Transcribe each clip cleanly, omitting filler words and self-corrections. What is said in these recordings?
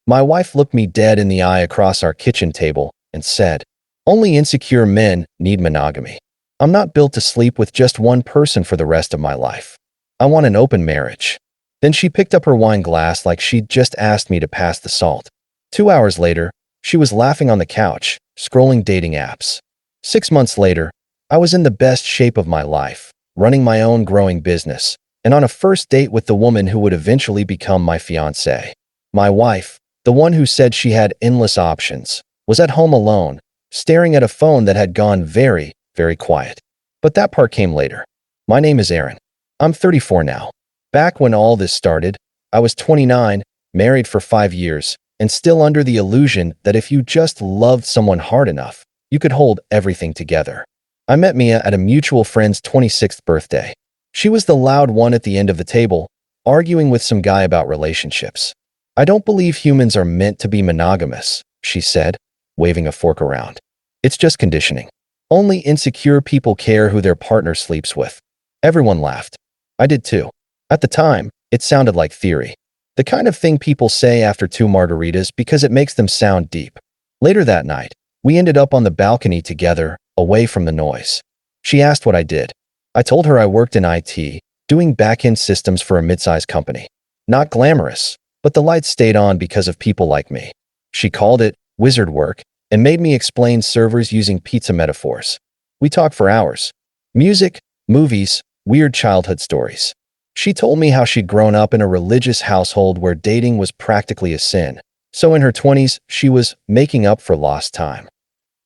My wife looked me dead in the eye across our kitchen table and said, "Only insecure men need monogamy. I'm not built to sleep with just one person for the rest of my life. I want an open marriage." Then she picked up her wine glass like she'd just asked me to pass the salt. 2 hours later, she was laughing on the couch, scrolling dating apps. 6 months later, I was in the best shape of my life, running my own growing business, and on a first date with the woman who would eventually become my fiancée. My wife, the one who said she had endless options, was at home alone, staring at a phone that had gone very, very quiet. But that part came later. My name is Aaron. I'm 34 now. Back when all this started, I was 29, married for 5 years, and still under the illusion that if you just loved someone hard enough, you could hold everything together. I met Mia at a mutual friend's 26th birthday. She was the loud one at the end of the table, arguing with some guy about relationships. "I don't believe humans are meant to be monogamous," she said, waving a fork around. "It's just conditioning. Only insecure people care who their partner sleeps with." Everyone laughed. I did too. At the time, it sounded like theory. The kind of thing people say after 2 margaritas because it makes them sound deep. Later that night, we ended up on the balcony together, away from the noise. She asked what I did. I told her I worked in IT, doing back-end systems for a mid-sized company. Not glamorous, but the lights stayed on because of people like me. She called it wizard work and made me explain servers using pizza metaphors. We talked for hours. Music, movies, weird childhood stories. She told me how she'd grown up in a religious household where dating was practically a sin. So in her 20s, she was making up for lost time.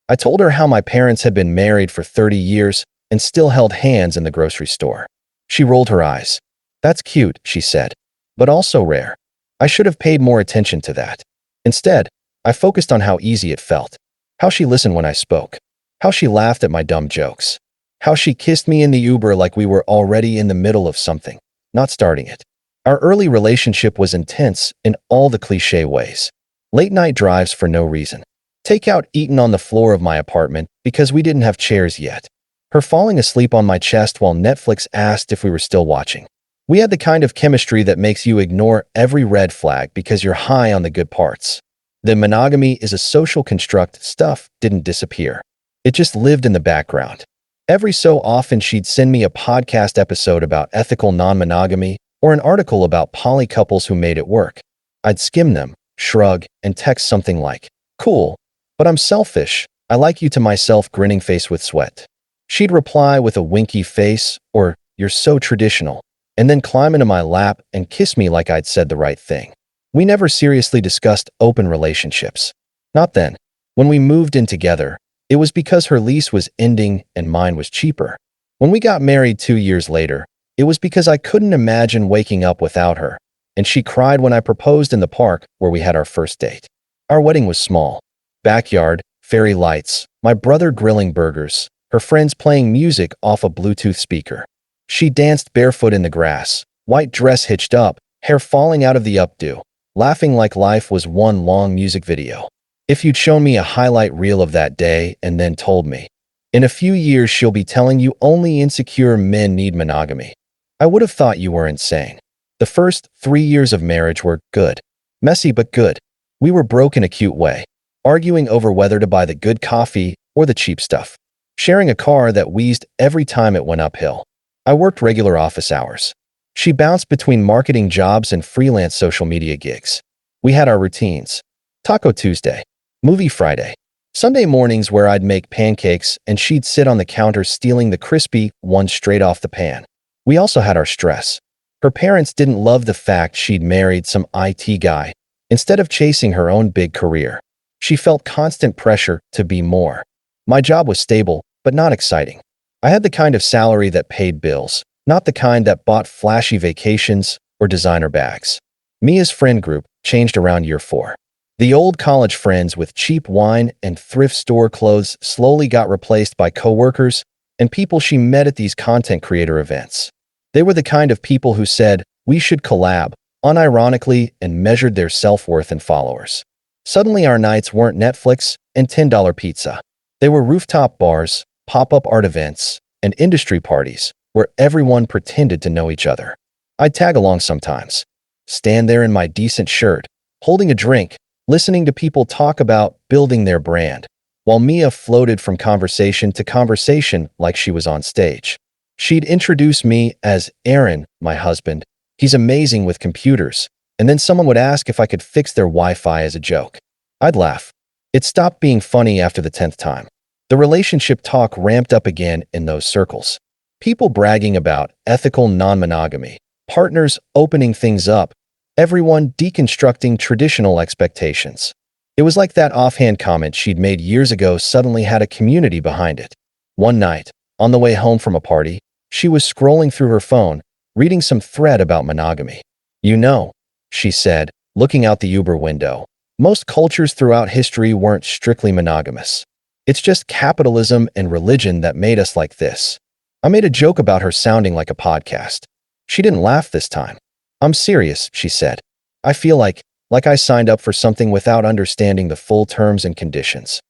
I told her how my parents had been married for 30 years and still held hands in the grocery store. She rolled her eyes. "That's cute," she said, "but also rare. I should have paid more attention to that." Instead, I focused on how easy it felt, how she listened when I spoke, how she laughed at my dumb jokes, how she kissed me in the Uber like we were already in the middle of something, not starting it. Our early relationship was intense in all the cliché ways. Late-night drives for no reason. Takeout eaten on the floor of my apartment because we didn't have chairs yet. Her falling asleep on my chest while Netflix asked if we were still watching. We had the kind of chemistry that makes you ignore every red flag because you're high on the good parts. The monogamy is a social construct stuff didn't disappear. It just lived in the background. Every so often she'd send me a podcast episode about ethical non-monogamy or an article about poly couples who made it work. I'd skim them, shrug, and text something like, "Cool, but I'm selfish. I like you," to myself, grinning face with sweat. She'd reply with a winky face or, "You're so traditional," and then climb into my lap and kiss me like I'd said the right thing. We never seriously discussed open relationships. Not then. When we moved in together, it was because her lease was ending and mine was cheaper. When we got married 2 years later, it was because I couldn't imagine waking up without her, and she cried when I proposed in the park where we had our first date. Our wedding was small. Backyard, fairy lights, my brother grilling burgers, her friends playing music off a Bluetooth speaker. She danced barefoot in the grass, white dress hitched up, hair falling out of the updo, laughing like life was one long music video. If you'd shown me a highlight reel of that day and then told me, "In a few years she'll be telling you only insecure men need monogamy," I would have thought you were insane. The first 3 years of marriage were good. Messy but good. We were broke in a cute way, arguing over whether to buy the good coffee or the cheap stuff, sharing a car that wheezed every time it went uphill. I worked regular office hours. She bounced between marketing jobs and freelance social media gigs. We had our routines. Taco Tuesday, movie Friday, Sunday mornings where I'd make pancakes and she'd sit on the counter stealing the crispy ones straight off the pan. We also had our stress. Her parents didn't love the fact she'd married some IT guy instead of chasing her own big career. She felt constant pressure to be more. My job was stable, but not exciting. I had the kind of salary that paid bills, not the kind that bought flashy vacations or designer bags. Mia's friend group changed around year 4. The old college friends with cheap wine and thrift store clothes slowly got replaced by coworkers and people she met at these content creator events. They were the kind of people who said, "We should collab," unironically, and measured their self-worth in followers. Suddenly our nights weren't Netflix and $10 pizza. They were rooftop bars, pop-up art events, and industry parties where everyone pretended to know each other. I'd tag along sometimes, stand there in my decent shirt, holding a drink, listening to people talk about building their brand, while Mia floated from conversation to conversation like she was on stage. She'd introduce me as Aaron, my husband. He's amazing with computers. And then someone would ask if I could fix their Wi-Fi as a joke. I'd laugh. It stopped being funny after the 10th time. The relationship talk ramped up again in those circles. People bragging about ethical non-monogamy, partners opening things up, everyone deconstructing traditional expectations. It was like that offhand comment she'd made years ago suddenly had a community behind it. One night, on the way home from a party, she was scrolling through her phone, reading some thread about monogamy. "You know," she said, looking out the Uber window, "most cultures throughout history weren't strictly monogamous. It's just capitalism and religion that made us like this." I made a joke about her sounding like a podcast. She didn't laugh this time. "I'm serious," she said. "I feel like I signed up for something without understanding the full terms and conditions."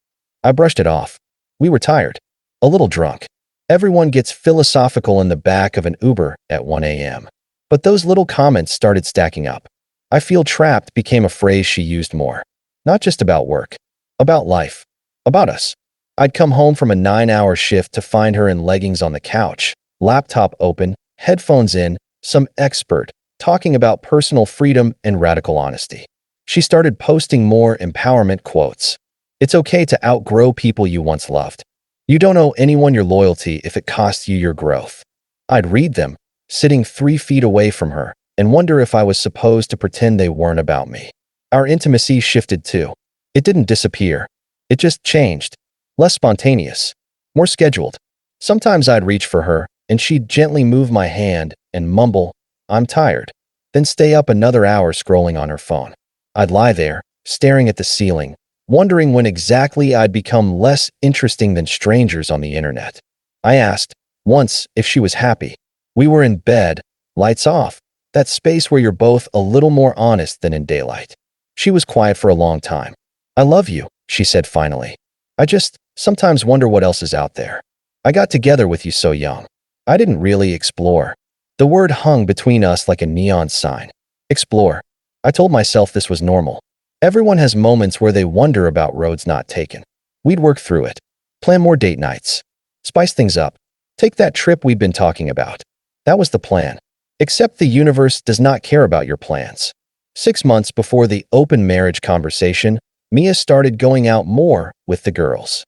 I brushed it off. We were tired. A little drunk. Everyone gets philosophical in the back of an Uber at 1 a.m. But those little comments started stacking up. "I feel trapped" became a phrase she used more. Not just about work. About life. About us. I'd come home from a 9-hour shift to find her in leggings on the couch, laptop open, headphones in, some expert, talking about personal freedom and radical honesty. She started posting more empowerment quotes. "It's okay to outgrow people you once loved. You don't owe anyone your loyalty if it costs you your growth." I'd read them, sitting 3 feet away from her, and wonder if I was supposed to pretend they weren't about me. Our intimacy shifted too. It didn't disappear. It just changed. Less spontaneous. More scheduled. Sometimes I'd reach for her, and she'd gently move my hand and mumble, "I'm tired," then stay up another hour scrolling on her phone. I'd lie there, staring at the ceiling, wondering when exactly I'd become less interesting than strangers on the internet. I asked, once, if she was happy. We were in bed, lights off, that space where you're both a little more honest than in daylight. She was quiet for a long time. "I love you," she said finally. "I just sometimes wonder what else is out there. I got together with you so young. I didn't really explore." The word hung between us like a neon sign. Explore. I told myself this was normal. Everyone has moments where they wonder about roads not taken. We'd work through it. Plan more date nights. Spice things up. Take that trip we'd been talking about. That was the plan. Except the universe does not care about your plans. 6 months before the open marriage conversation, Mia started going out more with the girls.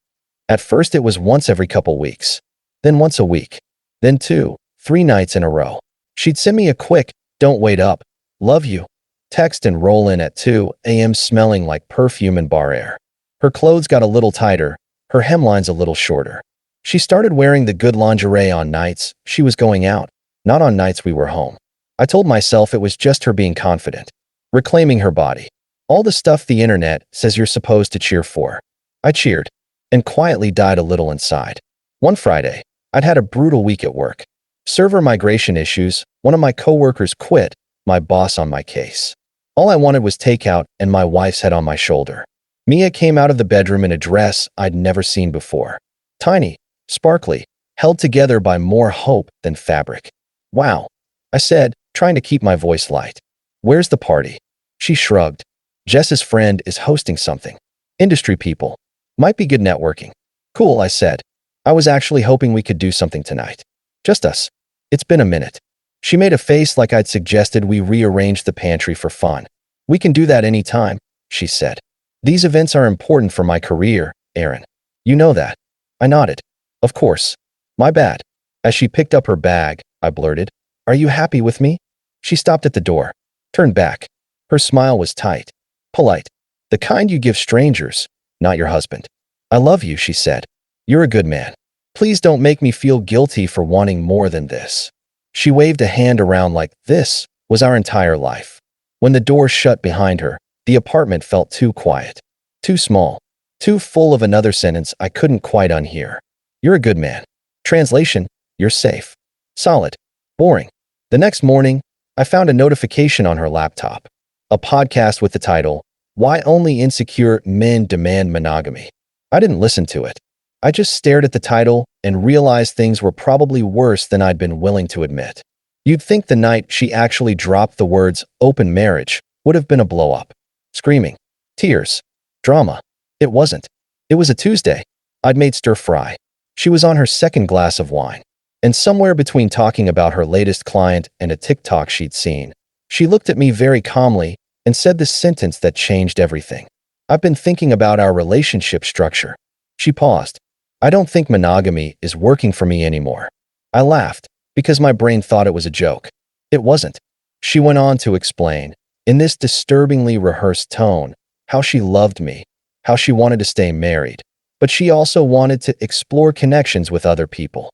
At first it was once every couple weeks. Then once a week. Then 2, 3 nights in a row. She'd send me a quick, "Don't wait up, love you," text and roll in at 2 a.m. smelling like perfume and bar air. Her clothes got a little tighter, her hemlines a little shorter. She started wearing the good lingerie on nights she was going out, not on nights we were home. I told myself it was just her being confident, reclaiming her body. All the stuff the internet says you're supposed to cheer for. I cheered, and quietly died a little inside. One Friday, I'd had a brutal week at work. Server migration issues, one of my coworkers quit, my boss on my case. All I wanted was takeout and my wife's head on my shoulder. Mia came out of the bedroom in a dress I'd never seen before. Tiny, sparkly, held together by more hope than fabric. "Wow," I said, trying to keep my voice light. "Where's the party?" She shrugged. "Jess's friend is hosting something. Industry people. Might be good networking." "Cool," I said. "I was actually hoping we could do something tonight. Just us. It's been a minute." She made a face like I'd suggested we rearrange the pantry for fun. "We can do that any time," she said. "These events are important for my career, Aaron. You know that." I nodded. "Of course. My bad." As she picked up her bag, I blurted, "Are you happy with me?" She stopped at the door, turned back. Her smile was tight, polite, the kind you give strangers, not your husband. "I love you," she said. "You're a good man. Please don't make me feel guilty for wanting more than this." She waved a hand around like this was our entire life. When the door shut behind her, the apartment felt too quiet, too small, too full of another sentence I couldn't quite unhear. "You're a good man." Translation, "You're safe." Solid. Boring. The next morning, I found a notification on her laptop. A podcast with the title, "Why Only Insecure Men Demand Monogamy." I didn't listen to it. I just stared at the title and realized things were probably worse than I'd been willing to admit. You'd think the night she actually dropped the words "open marriage" would have been a blow-up. Screaming. Tears. Drama. It wasn't. It was a Tuesday. I'd made stir-fry. She was on her second glass of wine. And somewhere between talking about her latest client and a TikTok she'd seen, she looked at me very calmly and said this sentence that changed everything. I've been thinking about our relationship structure. She paused. I don't think monogamy is working for me anymore. I laughed because my brain thought it was a joke. It wasn't. She went on to explain, in this disturbingly rehearsed tone, how she loved me, how she wanted to stay married, but she also wanted to explore connections with other people.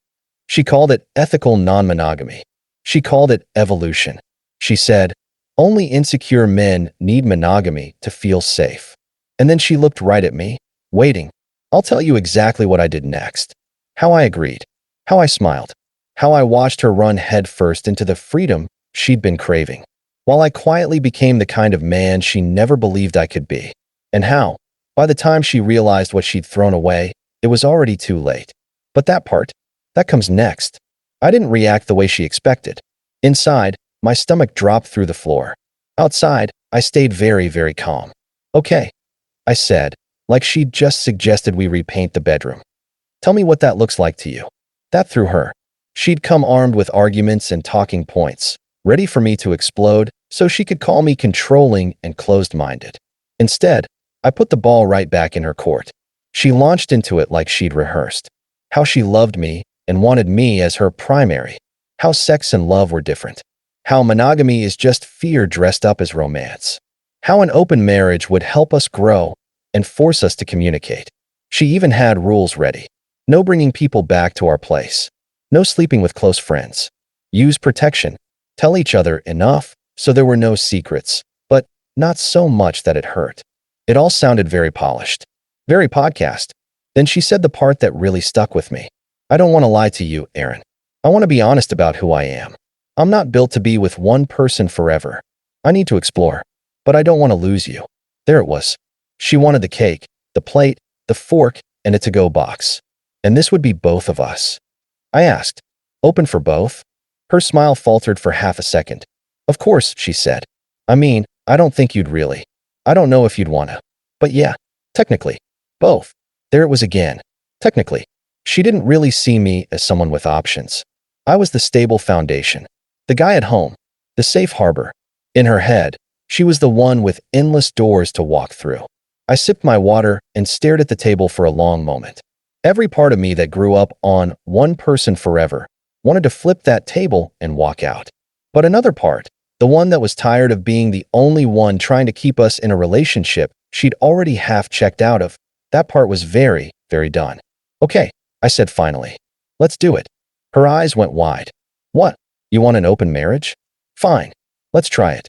She called it ethical non-monogamy. She called it evolution. She said, only insecure men need monogamy to feel safe. And then she looked right at me, waiting. I'll tell you exactly what I did next. How I agreed. How I smiled. How I watched her run headfirst into the freedom she'd been craving, while I quietly became the kind of man she never believed I could be. And how, by the time she realized what she'd thrown away, it was already too late. But that part, that comes next. I didn't react the way she expected. Inside, my stomach dropped through the floor. Outside, I stayed very, very calm. Okay, I said, like she'd just suggested we repaint the bedroom. Tell me what that looks like to you. That threw her. She'd come armed with arguments and talking points, ready for me to explode so she could call me controlling and closed-minded. Instead, I put the ball right back in her court. She launched into it like she'd rehearsed. How she loved me and wanted me as her primary. How sex and love were different. How monogamy is just fear dressed up as romance. How an open marriage would help us grow and force us to communicate. She even had rules ready. No bringing people back to our place. No sleeping with close friends. Use protection. Tell each other enough so there were no secrets, but not so much that it hurt. It all sounded very polished. Very podcast. Then she said the part that really stuck with me. I don't want to lie to you, Aaron. I want to be honest about who I am. I'm not built to be with one person forever. I need to explore, but I don't want to lose you. There it was. She wanted the cake, the plate, the fork, and a to-go box. And this would be both of us. I asked, open for both? Her smile faltered for half a second. Of course, she said. I mean, I don't think you'd really. I don't know if you'd want to. But yeah, technically, both. There it was again. Technically. She didn't really see me as someone with options. I was the stable foundation. The guy at home. The safe harbor. In her head, she was the one with endless doors to walk through. I sipped my water and stared at the table for a long moment. Every part of me that grew up on one person forever wanted to flip that table and walk out. But another part, the one that was tired of being the only one trying to keep us in a relationship she'd already half checked out of, that part was very, very done. Okay, I said finally. Let's do it. Her eyes went wide. What? You want an open marriage? Fine. Let's try it.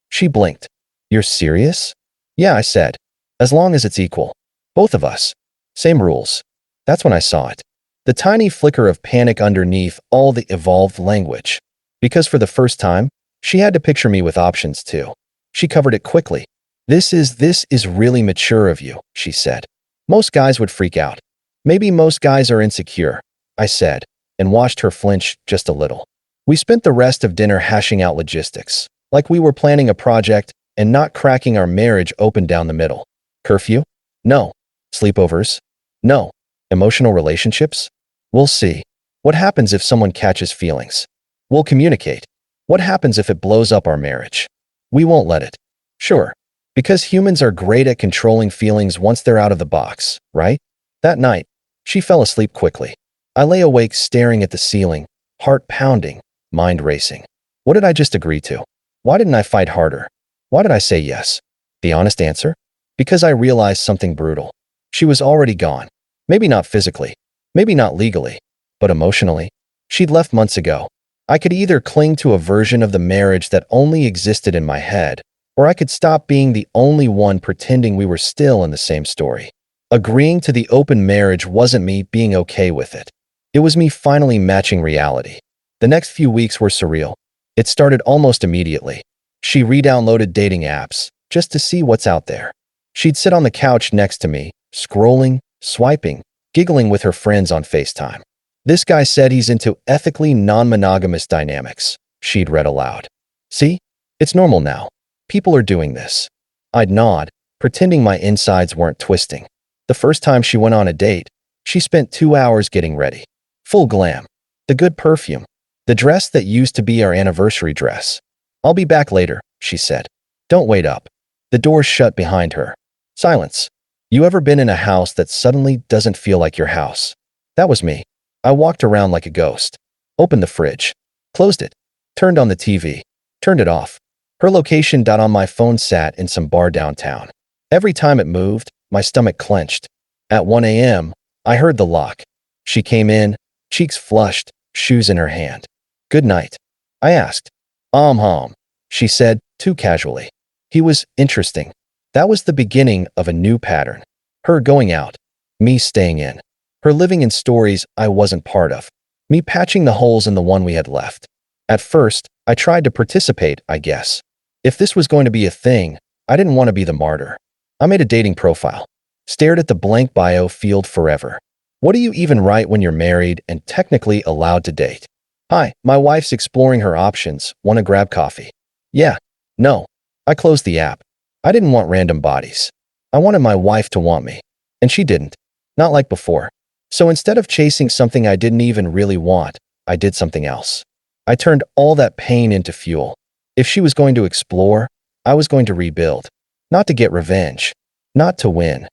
She blinked. You're serious? Yeah, I said. As long as it's equal. Both of us. Same rules. That's when I saw it. The tiny flicker of panic underneath all the evolved language. Because for the first time, she had to picture me with options too. She covered it quickly. This is really mature of you, she said. Most guys would freak out. Maybe most guys are insecure, I said, and watched her flinch just a little. We spent the rest of dinner hashing out logistics, like we were planning a project and not cracking our marriage open down the middle. Curfew? No. Sleepovers? No. Emotional relationships? We'll see. What happens if someone catches feelings? We'll communicate. What happens if it blows up our marriage? We won't let it. Sure. Because humans are great at controlling feelings once they're out of the box, right? That night, she fell asleep quickly. I lay awake staring at the ceiling, heart pounding, mind racing. What did I just agree to? Why didn't I fight harder? Why did I say yes? The honest answer? Because I realized something brutal. She was already gone. Maybe not physically, maybe not legally, but emotionally. She'd left months ago. I could either cling to a version of the marriage that only existed in my head, or I could stop being the only one pretending we were still in the same story. Agreeing to the open marriage wasn't me being okay with it. It was me finally matching reality. The next few weeks were surreal. It started almost immediately. She re-downloaded dating apps just to see what's out there. She'd sit on the couch next to me, scrolling, swiping, giggling with her friends on FaceTime. This guy said he's into ethically non-monogamous dynamics, she'd read aloud. See? It's normal now. People are doing this. I'd nod, pretending my insides weren't twisting. The first time she went on a date, she spent 2 hours getting ready. Full glam. The good perfume. The dress that used to be our anniversary dress. "I'll be back later," she said. "Don't wait up." The doors shut behind her. Silence. You ever been in a house that suddenly doesn't feel like your house? That was me. I walked around like a ghost. Opened the fridge. Closed it. Turned on the TV. Turned it off. Her location on my phone sat in some bar downtown. Every time it moved, my stomach clenched. At 1 a.m., I heard the lock. She came in, cheeks flushed, shoes in her hand. "Good night," I asked. Home," she said, too casually. He was interesting. That was the beginning of a new pattern. Her going out. Me staying in. Her living in stories I wasn't part of. Me patching the holes in the one we had left. At first, I tried to participate, I guess. If this was going to be a thing, I didn't want to be the martyr. I made a dating profile. Stared at the blank bio field forever. What do you even write when you're married and technically allowed to date? "Hi, my wife's exploring her options. Want to grab coffee?" Yeah. No. I closed the app. I didn't want random bodies. I wanted my wife to want me. And she didn't. Not like before. So instead of chasing something I didn't even really want, I did something else. I turned all that pain into fuel. If she was going to explore, I was going to rebuild. Not to get revenge. Not to win.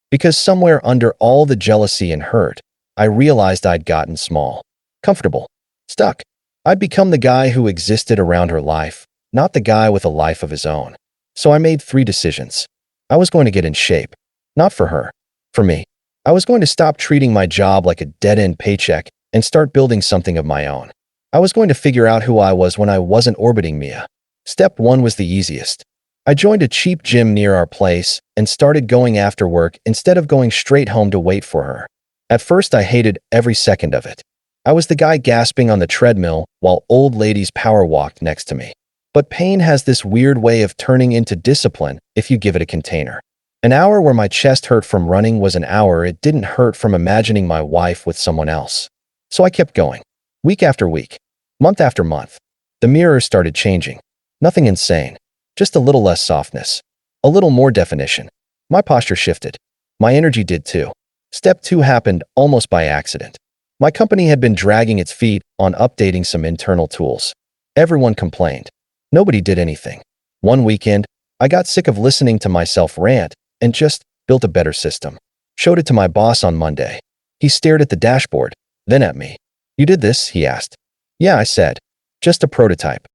Because somewhere under all the jealousy and hurt, I realized I'd gotten small. Comfortable. Stuck. I'd become the guy who existed around her life, not the guy with a life of his own. So I made 3 decisions. I was going to get in shape. Not for her. For me. I was going to stop treating my job like a dead-end paycheck and start building something of my own. I was going to figure out who I was when I wasn't orbiting Mia. Step 1 was the easiest. I joined a cheap gym near our place and started going after work instead of going straight home to wait for her. At first, I hated every second of it. I was the guy gasping on the treadmill while old ladies power walked next to me. But pain has this weird way of turning into discipline if you give it a container. An hour where my chest hurt from running was an hour it didn't hurt from imagining my wife with someone else. So I kept going. Week after week. Month after month. The mirror started changing. Nothing insane. Just a little less softness. A little more definition. My posture shifted. My energy did too. Step 2 happened almost by accident. My company had been dragging its feet on updating some internal tools. Everyone complained. Nobody did anything. One weekend, I got sick of listening to myself rant and just built a better system. Showed it to my boss on Monday. He stared at the dashboard, then at me. "You did this?" he asked. "Yeah," I said. "Just a prototype."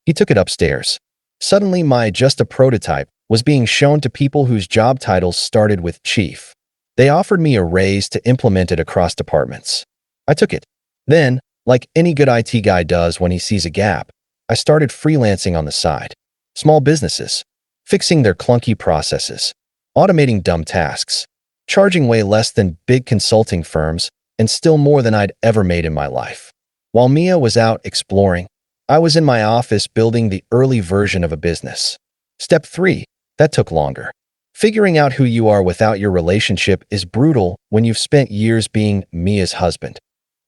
He took it upstairs. Suddenly, my "just a prototype" was being shown to people whose job titles started with chief. They offered me a raise to implement it across departments. I took it. Then, like any good IT guy does when he sees a gap, I started freelancing on the side. Small businesses. Fixing their clunky processes. Automating dumb tasks. Charging way less than big consulting firms, and still more than I'd ever made in my life. While Mia was out exploring, I was in my office building the early version of a business. Step 3. That took longer. Figuring out who you are without your relationship is brutal when you've spent years being Mia's husband.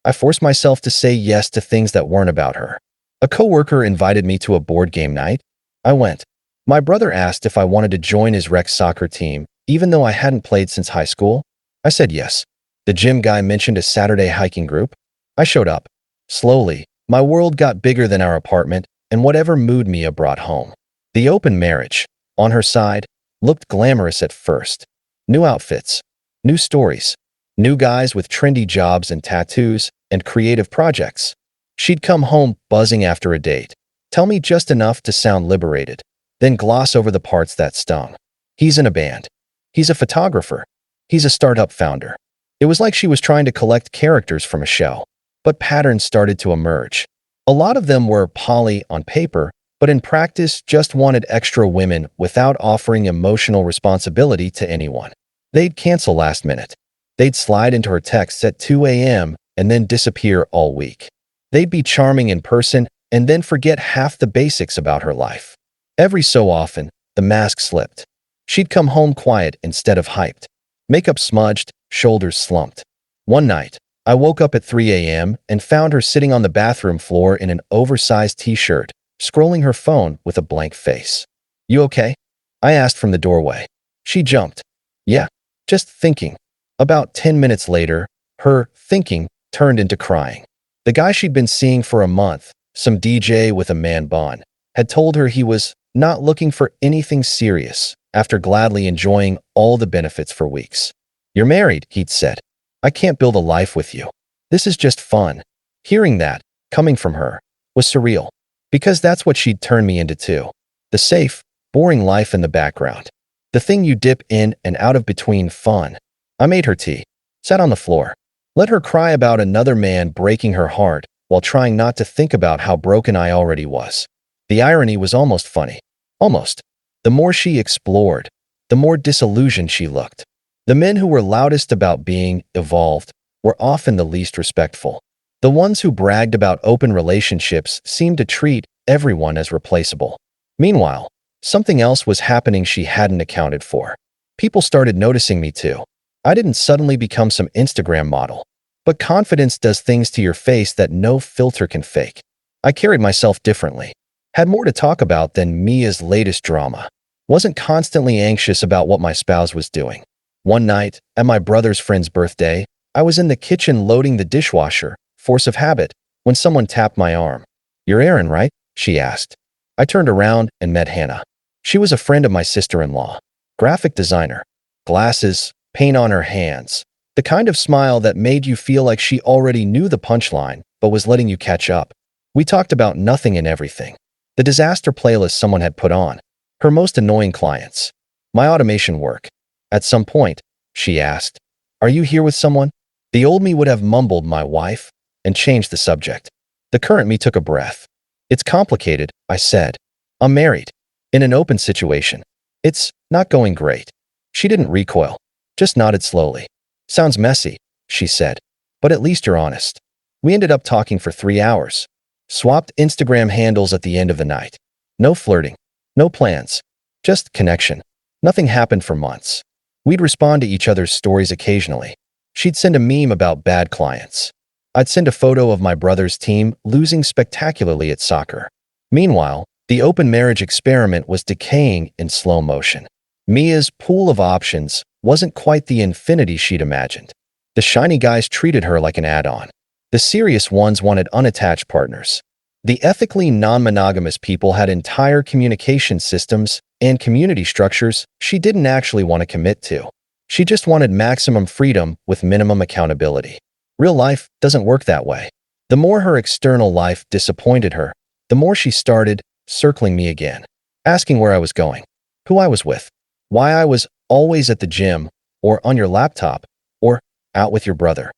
I forced myself to say yes to things that weren't about her. A coworker invited me to a board game night. I went. My brother asked if I wanted to join his rec soccer team, even though I hadn't played since high school. I said yes. The gym guy mentioned a Saturday hiking group. I showed up. Slowly, my world got bigger than our apartment and whatever mood Mia brought home. The open marriage, on her side, looked glamorous at first. New outfits, new stories, new guys with trendy jobs and tattoos and creative projects. She'd come home buzzing after a date, tell me just enough to sound liberated, then gloss over the parts that stung. He's in a band. He's a photographer. He's a startup founder. It was like she was trying to collect characters from a show. But patterns started to emerge. A lot of them were poly on paper, but in practice just wanted extra women without offering emotional responsibility to anyone. They'd cancel last minute. They'd slide into her texts at 2 a.m. and then disappear all week. They'd be charming in person and then forget half the basics about her life. Every so often, the mask slipped. She'd come home quiet instead of hyped. Makeup smudged, shoulders slumped. One night, I woke up at 3 a.m. and found her sitting on the bathroom floor in an oversized t-shirt, scrolling her phone with a blank face. "You okay?" I asked from the doorway. She jumped. Yeah, just thinking. About 10 minutes later, her thinking turned into crying. The guy she'd been seeing for a month, some DJ with a man bun, had told her he was not looking for anything serious after gladly enjoying all the benefits for weeks. You're married, he'd said. I can't build a life with you. This is just fun. Hearing that, coming from her, was surreal. Because that's what she'd turned me into too. The safe, boring life in the background. The thing you dip in and out of between fun. I made her tea, sat on the floor, let her cry about another man breaking her heart while trying not to think about how broken I already was. The irony was almost funny. Almost. The more she explored, the more disillusioned she looked. The men who were loudest about being evolved were often the least respectful. The ones who bragged about open relationships seemed to treat everyone as replaceable. Meanwhile, something else was happening she hadn't accounted for. People started noticing me too. I didn't suddenly become some Instagram model, but confidence does things to your face that no filter can fake. I carried myself differently, had more to talk about than Mia's latest drama, wasn't constantly anxious about what my spouse was doing. One night, at my brother's friend's birthday, I was in the kitchen loading the dishwasher, force of habit, when someone tapped my arm. You're Aaron, right? She asked. I turned around and met Hannah. She was a friend of my sister-in-law, graphic designer, glasses, paint on her hands, the kind of smile that made you feel like she already knew the punchline but was letting you catch up. We talked about nothing and everything. The disaster playlist someone had put on, her most annoying clients, my automation work. At some point, she asked, "Are you here with someone?" The old me would have mumbled "my wife" and changed the subject. The current me took a breath. It's complicated, I said. I'm married. In an open situation. It's not going great. She didn't recoil, just nodded slowly. Sounds messy, she said, but at least you're honest. We ended up talking for 3 hours. Swapped Instagram handles at the end of the night. No flirting, no plans, just connection. Nothing happened for months. We'd respond to each other's stories occasionally. She'd send a meme about bad clients. I'd send a photo of my brother's team losing spectacularly at soccer. Meanwhile, the open marriage experiment was decaying in slow motion. Mia's pool of options wasn't quite the infinity she'd imagined. The shiny guys treated her like an add-on. The serious ones wanted unattached partners. The ethically non-monogamous people had entire communication systems and community structures she didn't actually want to commit to. She just wanted maximum freedom with minimum accountability. Real life doesn't work that way. The more her external life disappointed her, the more she started circling me again, asking where I was going, who I was with, why I was always at the gym, or on your laptop, or out with your brother.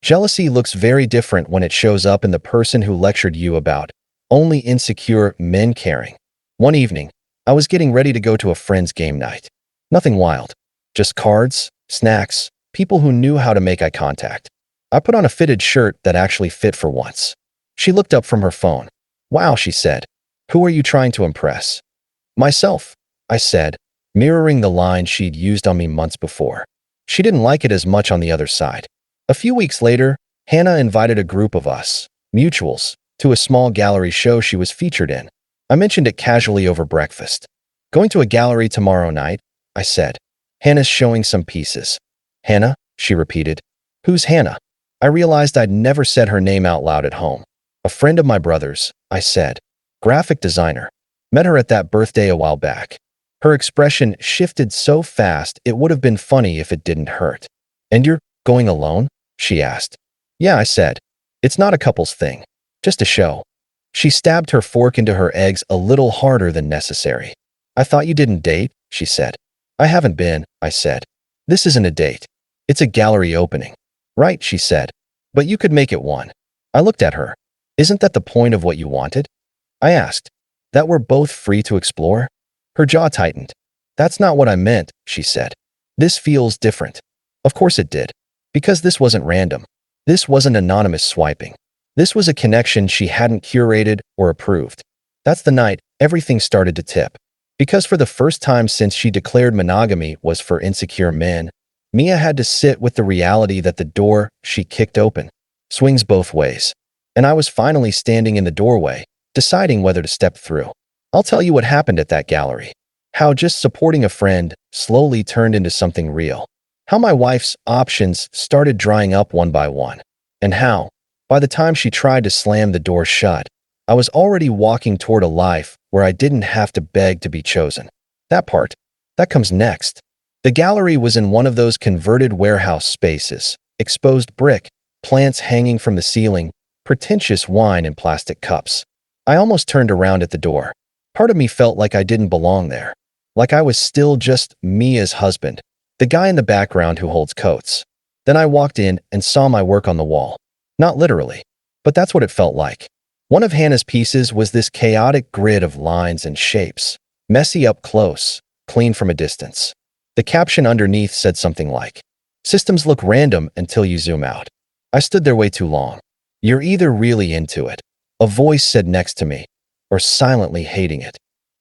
Jealousy looks very different when it shows up in the person who lectured you about only insecure men caring. One evening, I was getting ready to go to a friend's game night. Nothing wild, just cards, snacks, people who knew how to make eye contact. I put on a fitted shirt that actually fit for once. She looked up from her phone. Wow, she said. Who are you trying to impress? Myself, I said, mirroring the line she'd used on me months before. She didn't like it as much on the other side. A few weeks later, Hannah invited a group of us, mutuals, to a small gallery show she was featured in. I mentioned it casually over breakfast. Going to a gallery tomorrow night, I said. Hannah's showing some pieces. Hannah, she repeated. Who's Hannah? I realized I'd never said her name out loud at home. A friend of my brother's, I said. Graphic designer. Met her at that birthday a while back. Her expression shifted so fast it would have been funny if it didn't hurt. And you're going alone? She asked. Yeah, I said. It's not a couple's thing. Just a show. She stabbed her fork into her eggs a little harder than necessary. I thought you didn't date, she said. I haven't been, I said. This isn't a date. It's a gallery opening. Right, she said. But you could make it one. I looked at her. Isn't that the point of what you wanted? I asked. That we're both free to explore? Her jaw tightened. That's not what I meant, she said. This feels different. Of course it did. Because this wasn't random. This wasn't anonymous swiping. This was a connection she hadn't curated or approved. That's the night everything started to tip. Because for the first time since she declared monogamy was for insecure men, Mia had to sit with the reality that the door she kicked open swings both ways. And I was finally standing in the doorway, deciding whether to step through. I'll tell you what happened at that gallery. How just supporting a friend slowly turned into something real. How my wife's options started drying up one by one. And how, by the time she tried to slam the door shut, I was already walking toward a life where I didn't have to beg to be chosen. That comes next. The gallery was in one of those converted warehouse spaces, exposed brick, plants hanging from the ceiling, pretentious wine in plastic cups. I almost turned around at the door. Part of me felt like I didn't belong there, like I was still just Mia's husband, the guy in the background who holds coats. Then I walked in and saw my work on the wall. Not literally, but that's what it felt like. One of Hannah's pieces was this chaotic grid of lines and shapes, messy up close, clean from a distance. The caption underneath said something like, "Systems look random until you zoom out." I stood there way too long. You're either really into it, a voice said next to me, or silently hating it.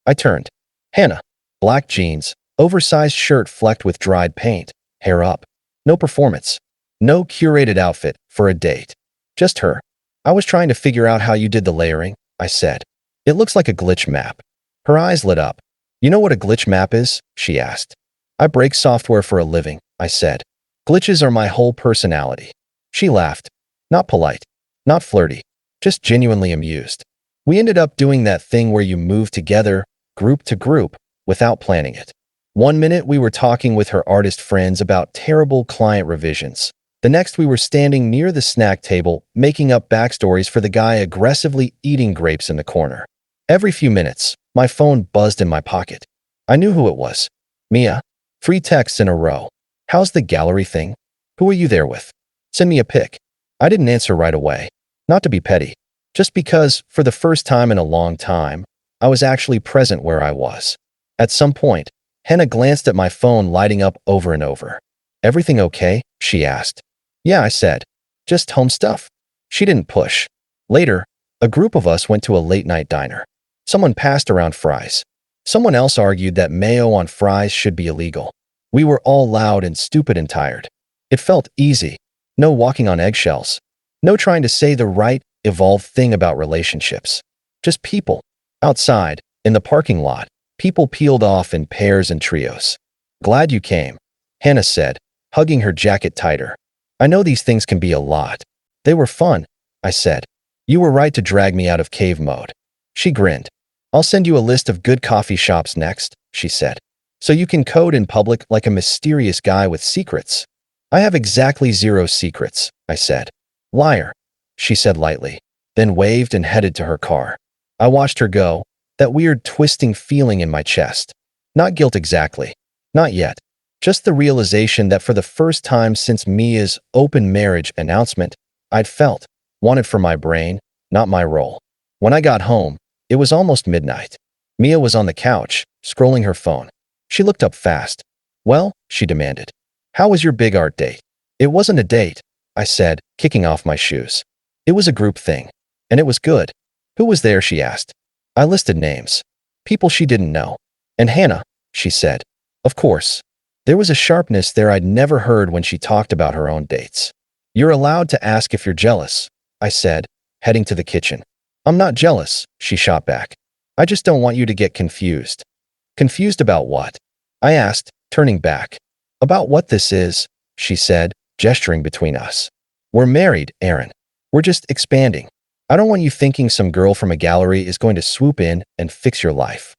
I turned. Hannah. Black jeans, oversized shirt flecked with dried paint, hair up. No performance. No curated outfit for a date. Just her. I was trying to figure out how you did the layering, I said. It looks like a glitch map. Her eyes lit up. You know what a glitch map is? She asked. I break software for a living, I said. Glitches are my whole personality. She laughed. Not polite. Not flirty. Just genuinely amused. We ended up doing that thing where you move together, group to group, without planning it. One minute we were talking with her artist friends about terrible client revisions. The next we were standing near the snack table, making up backstories for the guy aggressively eating grapes in the corner. Every few minutes, my phone buzzed in my pocket. I knew who it was. Mia. 3 texts in a row. How's the gallery thing? Who are you there with? Send me a pic. I didn't answer right away. Not to be petty. Just because, for the first time in a long time, I was actually present where I was. At some point, Hannah glanced at my phone lighting up over and over. Everything okay? She asked. Yeah, I said. Just home stuff. She didn't push. Later, a group of us went to a late-night diner. Someone passed around fries. Someone else argued that mayo on fries should be illegal. We were all loud and stupid and tired. It felt easy. No walking on eggshells. No trying to say the right, evolved thing about relationships. Just people. Outside, in the parking lot, people peeled off in pairs and trios. Glad you came, Hannah said, hugging her jacket tighter. I know these things can be a lot. They were fun, I said. You were right to drag me out of cave mode. She grinned. I'll send you a list of good coffee shops next, she said. So you can code in public like a mysterious guy with secrets. I have exactly 0 secrets, I said. Liar, she said lightly, then waved and headed to her car. I watched her go, that weird twisting feeling in my chest. Not guilt exactly. Not yet. Just the realization that for the first time since Mia's open marriage announcement, I'd felt, wanted for my brain, not my role. When I got home, it was almost midnight. Mia was on the couch, scrolling her phone. She looked up fast. Well, she demanded. How was your big art date? It wasn't a date, I said, kicking off my shoes. It was a group thing. And it was good. Who was there? She asked. I listed names. People she didn't know. And Hannah, she said. Of course. There was a sharpness there I'd never heard when she talked about her own dates. You're allowed to ask if you're jealous, I said, heading to the kitchen. I'm not jealous, she shot back. I just don't want you to get confused. Confused about what? I asked, turning back. About what this is, she said, gesturing between us. We're married, Aaron. We're just expanding. I don't want you thinking some girl from a gallery is going to swoop in and fix your life.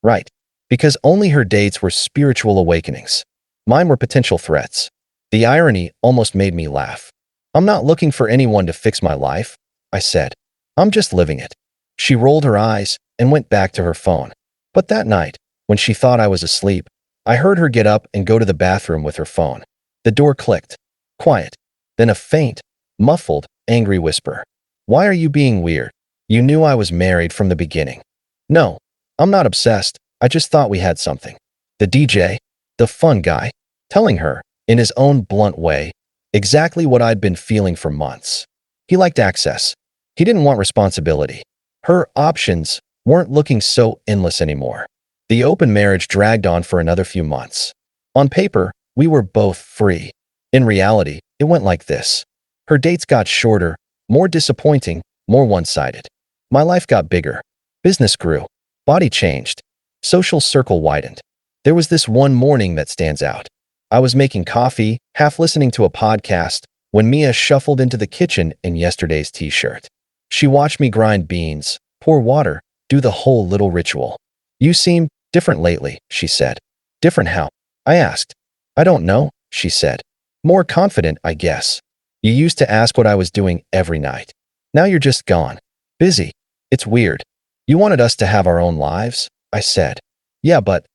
Right. Because only her dates were spiritual awakenings. Mine were potential threats. The irony almost made me laugh. I'm not looking for anyone to fix my life, I said. I'm just living it. She rolled her eyes and went back to her phone. But that night, when she thought I was asleep, I heard her get up and go to the bathroom with her phone. The door clicked. Quiet. Then a faint, muffled, angry whisper. Why are you being weird? You knew I was married from the beginning. No, I'm not obsessed. I just thought we had something. The DJ, the fun guy, telling her, in his own blunt way, exactly what I'd been feeling for months. He liked access. He didn't want responsibility. Her options weren't looking so endless anymore. The open marriage dragged on for another few months. On paper, we were both free. In reality, it went like this. Her dates got shorter, more disappointing, more one-sided. My life got bigger. Business grew. Body changed. Social circle widened. There was this one morning that stands out. I was making coffee, half listening to a podcast, when Mia shuffled into the kitchen in yesterday's t-shirt. She watched me grind beans, pour water, do the whole little ritual. "You seem different lately," she said. "Different how?" I asked. "I don't know," she said. "More confident, I guess. You used to ask what I was doing every night. Now you're just gone. Busy. It's weird. You wanted us to have our own lives?" I said. "Yeah, but..."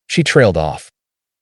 She trailed off.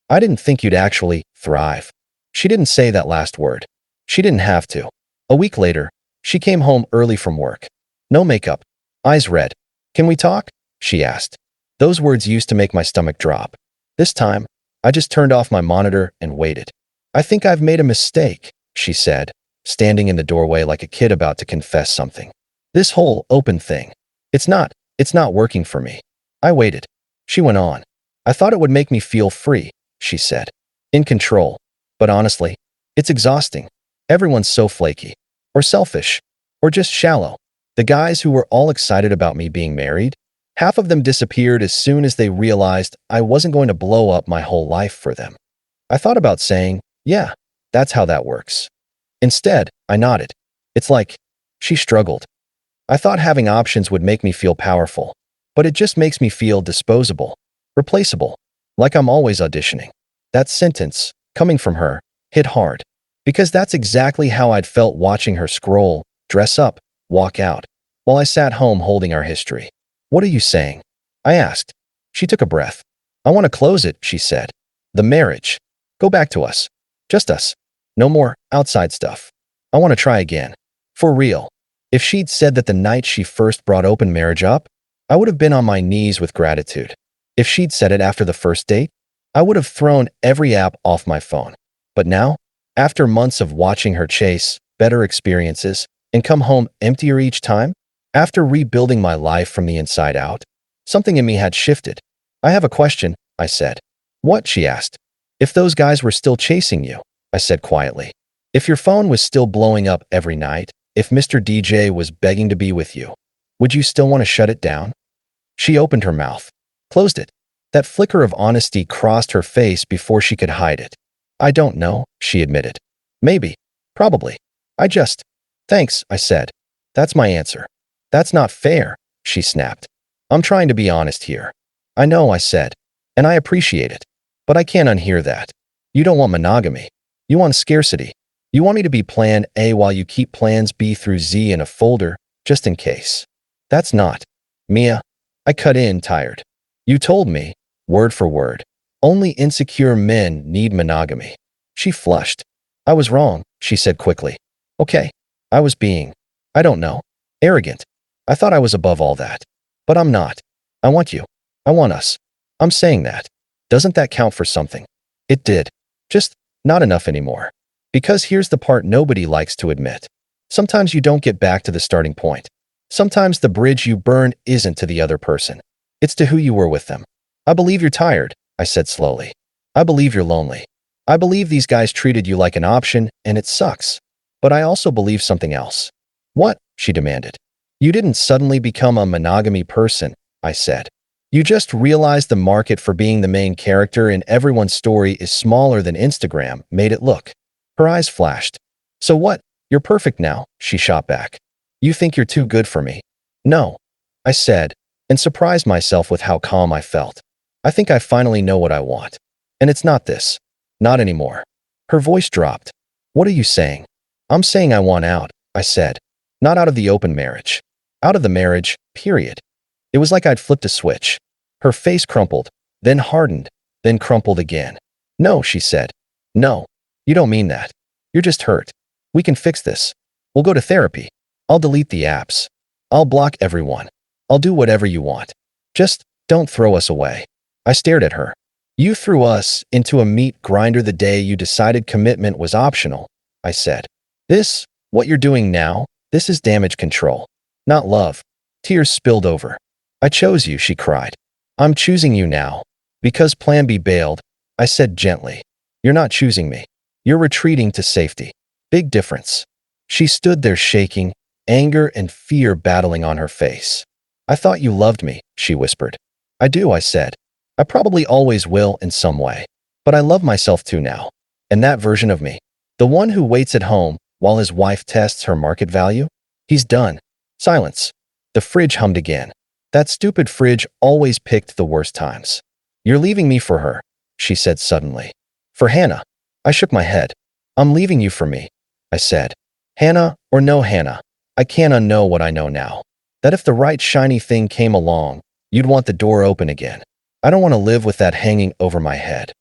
"I didn't think you'd actually thrive." She didn't say that last word. She didn't have to. A week later, she came home early from work. No makeup. Eyes red. "Can we talk?" she asked. Those words used to make my stomach drop. This time, I just turned off my monitor and waited. "I think I've made a mistake," she said, standing in the doorway like a kid about to confess something. "This whole open thing. It's not working for me." I waited. She went on. "I thought it would make me feel free," she said. "In control. But honestly, it's exhausting. Everyone's so flaky. Or selfish. Or just shallow. The guys who were all excited about me being married, half of them disappeared as soon as they realized I wasn't going to blow up my whole life for them." I thought about saying, "Yeah, that's how that works." Instead, I nodded. "It's like..." She struggled. "I thought having options would make me feel powerful, but it just makes me feel disposable, replaceable, like I'm always auditioning." That sentence, coming from her, hit hard, because that's exactly how I'd felt watching her scroll, dress up, walk out, while I sat home holding our history. "What are you saying?" I asked. She took a breath. "I want to close it," she said. "The marriage. Go back to us. Just us. No more outside stuff. I want to try again. For real." If she'd said that the night she first brought open marriage up, I would have been on my knees with gratitude. If she'd said it after the first date, I would have thrown every app off my phone. But now, after months of watching her chase better experiences and come home emptier each time, after rebuilding my life from the inside out, something in me had shifted. "I have a question," I said. "What?" she asked. "If those guys were still chasing you," I said quietly. "If your phone was still blowing up every night, if Mr. DJ was begging to be with you, would you still want to shut it down?" She opened her mouth, closed it. That flicker of honesty crossed her face before she could hide it. "I don't know," she admitted. "Maybe. Probably. I just..." "Thanks," I said. "That's my answer." "That's not fair," she snapped. "I'm trying to be honest here." "I know," I said, "and I appreciate it. But I can't unhear that. You don't want monogamy. You want scarcity. You want me to be plan A while you keep plans B through Z in a folder, just in case. That's not..." "Mia," I cut in, tired. "You told me, word for word, only insecure men need monogamy." She flushed. "I was wrong," she said quickly. "Okay. I was being, I don't know, arrogant. I thought I was above all that. But I'm not. I want you. I want us. I'm saying that. Doesn't that count for something?" It did. Just not enough anymore. Because here's the part nobody likes to admit. Sometimes you don't get back to the starting point. Sometimes the bridge you burn isn't to the other person. It's to who you were with them. "I believe you're tired," I said slowly. "I believe you're lonely. I believe these guys treated you like an option, and it sucks. But I also believe something else." "What?" she demanded. "You didn't suddenly become a monogamy person," I said. "You just realized the market for being the main character in everyone's story is smaller than Instagram made it look." Her eyes flashed. "So what? You're perfect now," she shot back. "You think you're too good for me?" "No," I said, and surprised myself with how calm I felt. "I think I finally know what I want. And it's not this. Not anymore." Her voice dropped. "What are you saying?" "I'm saying I want out," I said. "Not out of the open marriage. Out of the marriage, period." It was like I'd flipped a switch. Her face crumpled, then hardened, then crumpled again. "No," she said. "No. You don't mean that. You're just hurt. We can fix this. We'll go to therapy. I'll delete the apps. I'll block everyone. I'll do whatever you want. Just don't throw us away." I stared at her. "You threw us into a meat grinder the day you decided commitment was optional," I said. What you're doing now, this is damage control, not love." Tears spilled over. "I chose you," she cried. "I'm choosing you now. Because Plan B bailed," I said gently. "You're not choosing me. You're retreating to safety. Big difference." She stood there shaking, anger and fear battling on her face. "I thought you loved me," she whispered. "I do," I said. I probably always will in some way. But I love myself too now. And that version of me, the one who waits at home while his wife tests her market value, he's done. Silence. The fridge hummed again. That stupid fridge always picked the worst times. You're leaving me for her, she said suddenly. For Hannah. I shook my head. I'm leaving you for me, I said. Hannah or no Hannah, I can't unknow what I know now. That if the right shiny thing came along, you'd want the door open again. I don't want to live with that hanging over my head.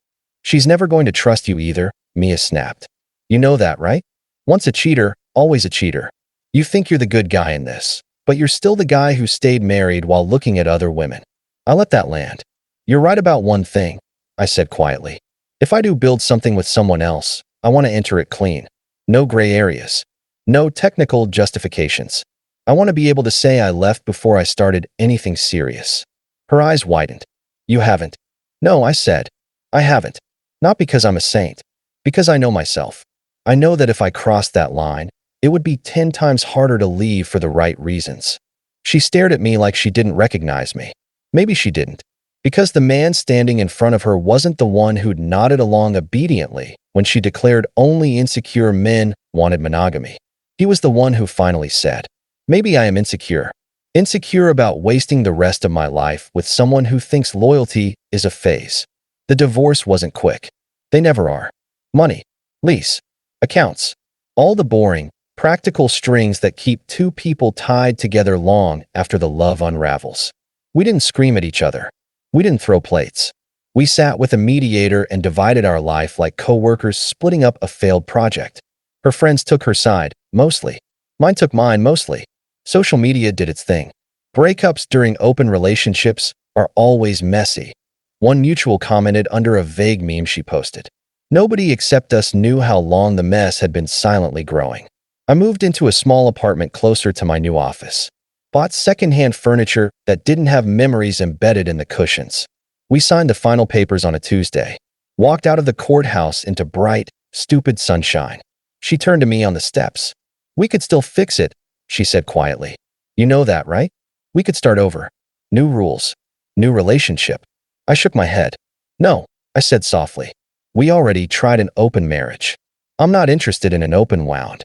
She's never going to trust you either, Mia snapped. You know that, right? Once a cheater, always a cheater. You think you're the good guy in this, but you're still the guy who stayed married while looking at other women. I let that land. You're right about one thing, I said quietly. If I do build something with someone else, I want to enter it clean. No gray areas. No technical justifications. I want to be able to say I left before I started anything serious. Her eyes widened. You haven't. No, I said. I haven't. Not because I'm a saint. Because I know myself. I know that if I crossed that line, it would be 10 times harder to leave for the right reasons. She stared at me like she didn't recognize me. Maybe she didn't. Because the man standing in front of her wasn't the one who'd nodded along obediently when she declared only insecure men wanted monogamy. He was the one who finally said, maybe I am insecure. Insecure about wasting the rest of my life with someone who thinks loyalty is a phase. The divorce wasn't quick. They never are. Money, lease, accounts, all the boring, practical strings that keep two people tied together long after the love unravels. We didn't scream at each other. We didn't throw plates. We sat with a mediator and divided our life like co-workers splitting up a failed project. Her friends took her side, mostly. Mine took mine, mostly. Social media did its thing. Breakups during open relationships are always messy. One mutual commented under a vague meme she posted. Nobody except us knew how long the mess had been silently growing. I moved into a small apartment closer to my new office. Bought secondhand furniture that didn't have memories embedded in the cushions. We signed the final papers on a Tuesday. Walked out of the courthouse into bright, stupid sunshine. She turned to me on the steps. We could still fix it, she said quietly. You know that, right? We could start over. New rules. New relationship. I shook my head. No, I said softly. We already tried an open marriage. I'm not interested in an open wound.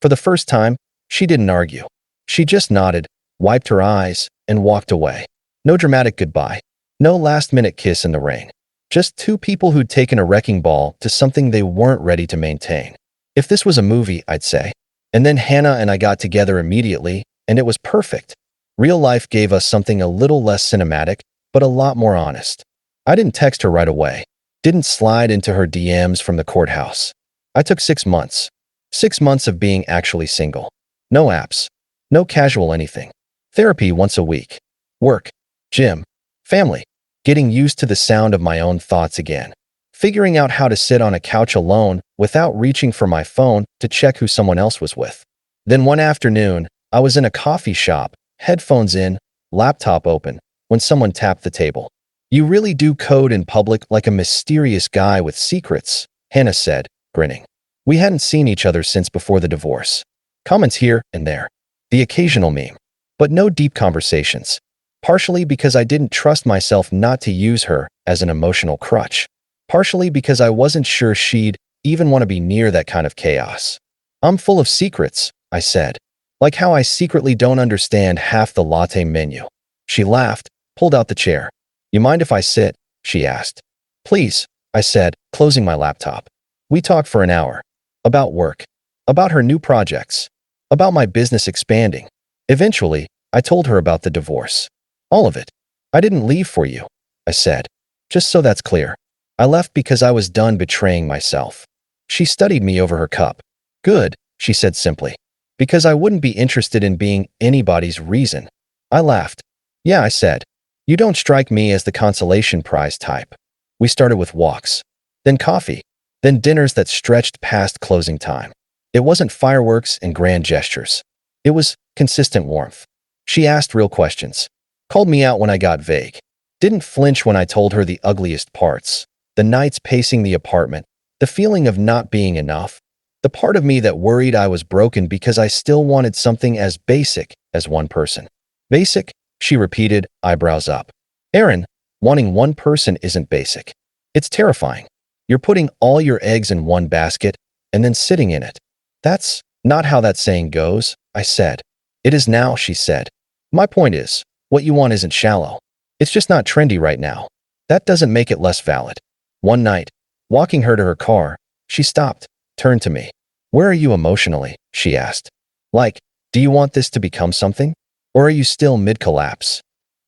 For the first time, she didn't argue. She just nodded, wiped her eyes, and walked away. No dramatic goodbye. No last-minute kiss in the rain. Just two people who'd taken a wrecking ball to something they weren't ready to maintain. If this was a movie, I'd say. And then Hannah and I got together immediately, and it was perfect. Real life gave us something a little less cinematic, but a lot more honest. I didn't text her right away. Didn't slide into her DMs from the courthouse. I took 6 months. 6 months of being actually single. No apps. No casual anything. Therapy once a week. Work. Gym. Family. Getting used to the sound of my own thoughts again. Figuring out how to sit on a couch alone without reaching for my phone to check who someone else was with. Then one afternoon, I was in a coffee shop, headphones in, laptop open, when someone tapped the table. You really do code in public like a mysterious guy with secrets, Hannah said, grinning. We hadn't seen each other since before the divorce. Comments here and there. The occasional meme. But no deep conversations. Partially because I didn't trust myself not to use her as an emotional crutch. Partially because I wasn't sure she'd even want to be near that kind of chaos. I'm full of secrets, I said. Like how I secretly don't understand half the latte menu. She laughed, pulled out the chair. You mind if I sit? She asked. Please, I said, closing my laptop. We talked for an hour. About work. About her new projects. About my business expanding. Eventually, I told her about the divorce. All of it. I didn't leave for you, I said. Just so that's clear. I left because I was done betraying myself. She studied me over her cup. Good, she said simply. Because I wouldn't be interested in being anybody's reason. I laughed. Yeah, I said. You don't strike me as the consolation prize type. We started with walks. Then coffee. Then dinners that stretched past closing time. It wasn't fireworks and grand gestures. It was consistent warmth. She asked real questions. Called me out when I got vague. Didn't flinch when I told her the ugliest parts. The nights pacing the apartment. The feeling of not being enough. The part of me that worried I was broken because I still wanted something as basic as one person. Basic? She repeated, eyebrows up. Aaron, Wanting one person isn't basic. It's terrifying. You're putting all your eggs in one basket and then sitting in it. That's not how that saying goes, I said. It is now, she said. My point is, what you want isn't shallow. It's just not trendy right now. That doesn't make it less valid. One night, walking her to her car, she stopped, turned to me. Where are you emotionally? She asked. Like, do you want this to become something? Or are you still mid-collapse?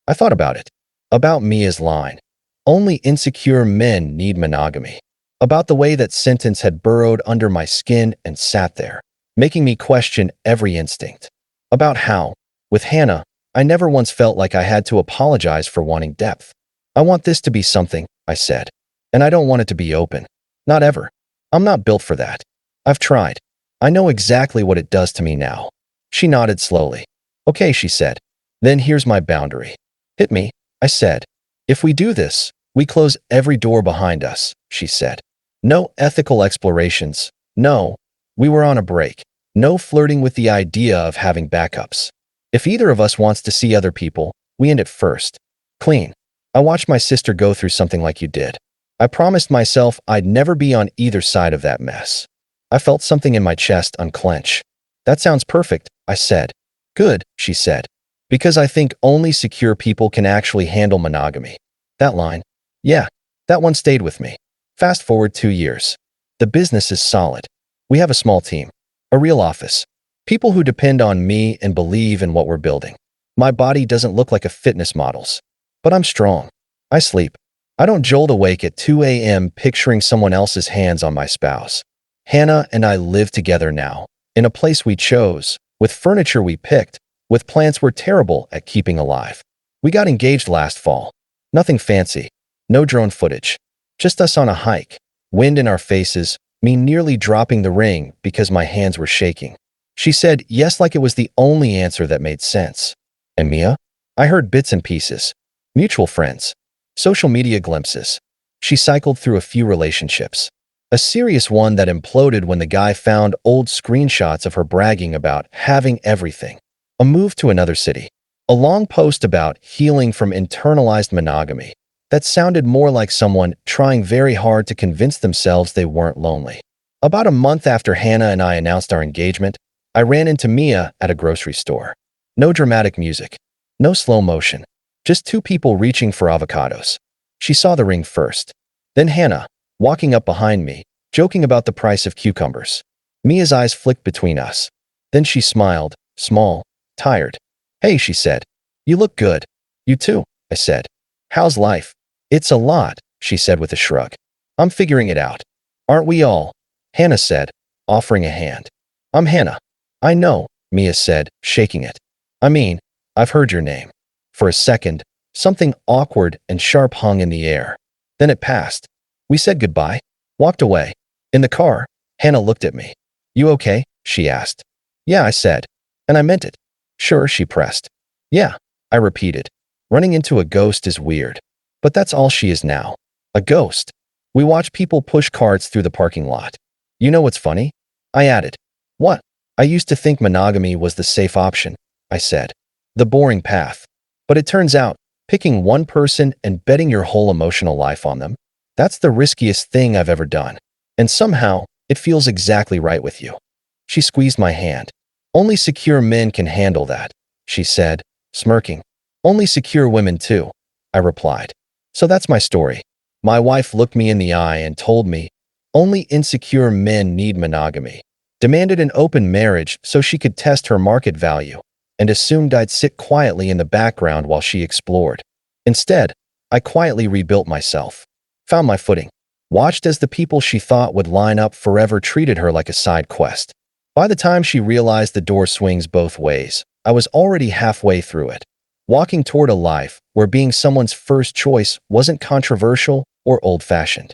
I thought about it. About Mia's line. Only insecure men need monogamy. About the way that sentence had burrowed under my skin and sat there, making me question every instinct. About how, with Hannah, I never once felt like I had to apologize for wanting depth. I want this to be something, I said. And I don't want it to be open. Not ever. I'm not built for that. I've tried. I know exactly what it does to me now. She nodded slowly. Okay, she said. Then here's my boundary. Hit me, I said. If we do this, we close every door behind us, she said. No ethical explorations. No. We were on a break. No flirting with the idea of having backups. If either of us wants to see other people, we end it first. Clean. I watched my sister go through something like you did. I promised myself I'd never be on either side of that mess. I felt something in my chest unclench. That sounds perfect, I said. Good, she said. Because I think only secure people can actually handle monogamy. That line. Yeah, that one stayed with me. Fast forward 2 years. The business is solid. We have a small team. A real office. People who depend on me and believe in what we're building. My body doesn't look like a fitness model's. But I'm strong. I sleep. I don't jolt awake at 2 a.m. picturing someone else's hands on my spouse. Hannah and I live together now, in a place we chose, with furniture we picked, with plants we're terrible at keeping alive. We got engaged last fall. Nothing fancy. No drone footage. Just us on a hike. Wind in our faces, me nearly dropping the ring because my hands were shaking. She said yes like it was the only answer that made sense. And Mia? I heard bits and pieces. Mutual friends. Social media glimpses. She cycled through a few relationships. A serious one that imploded when the guy found old screenshots of her bragging about having everything. A move to another city. A long post about healing from internalized monogamy that sounded more like someone trying very hard to convince themselves they weren't lonely. About a month after Hannah and I announced our engagement, I ran into Mia at a grocery store. No dramatic music. No slow motion. Just two people reaching for avocados. She saw the ring first. Then Hannah, walking up behind me, joking about the price of cucumbers. Mia's eyes flicked between us. Then she smiled, small, tired. Hey, she said. You look good. You too, I said. How's life? It's a lot, she said with a shrug. I'm figuring it out. Aren't we all? Hannah said, offering a hand. I'm Hannah. I know, Mia said, shaking it. I mean, I've heard your name. For a second, something awkward and sharp hung in the air. Then it passed. We said goodbye, walked away. In the car, Hannah looked at me. You okay? She asked. Yeah, I said. And I meant it. Sure, she pressed. Yeah, I repeated. Running into a ghost is weird. But that's all she is now. A ghost. We watch people push carts through the parking lot. You know what's funny? I added. What? I used to think monogamy was the safe option, I said. The boring path. But it turns out, picking one person and betting your whole emotional life on them, that's the riskiest thing I've ever done. And somehow, it feels exactly right with you. She squeezed my hand. Only secure men can handle that, she said, smirking. Only secure women too, I replied. So that's my story. My wife looked me in the eye and told me, only insecure men need monogamy, demanded an open marriage so she could test her market value, and assumed I'd sit quietly in the background while she explored. Instead, I quietly rebuilt myself, found my footing, watched as the people she thought would line up forever treated her like a side quest. By the time she realized the door swings both ways, I was already halfway through it, walking toward a life where being someone's first choice wasn't controversial or old-fashioned.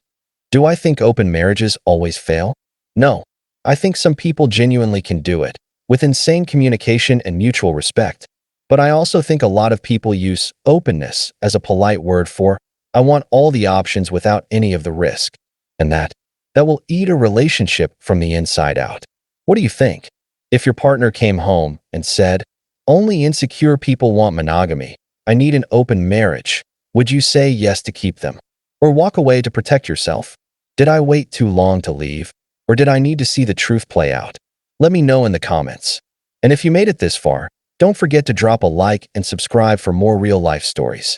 Do I think open marriages always fail? No. I think some people genuinely can do it, with insane communication and mutual respect. But I also think a lot of people use openness as a polite word for, I want all the options without any of the risk. And that will eat a relationship from the inside out. What do you think? If your partner came home and said, only insecure people want monogamy, I need an open marriage, Would you say yes to keep them? Or walk away to protect yourself? Did I wait too long to leave? Or did I need to see the truth play out? Let me know in the comments. And if you made it this far, don't forget to drop a like and subscribe for more real-life stories.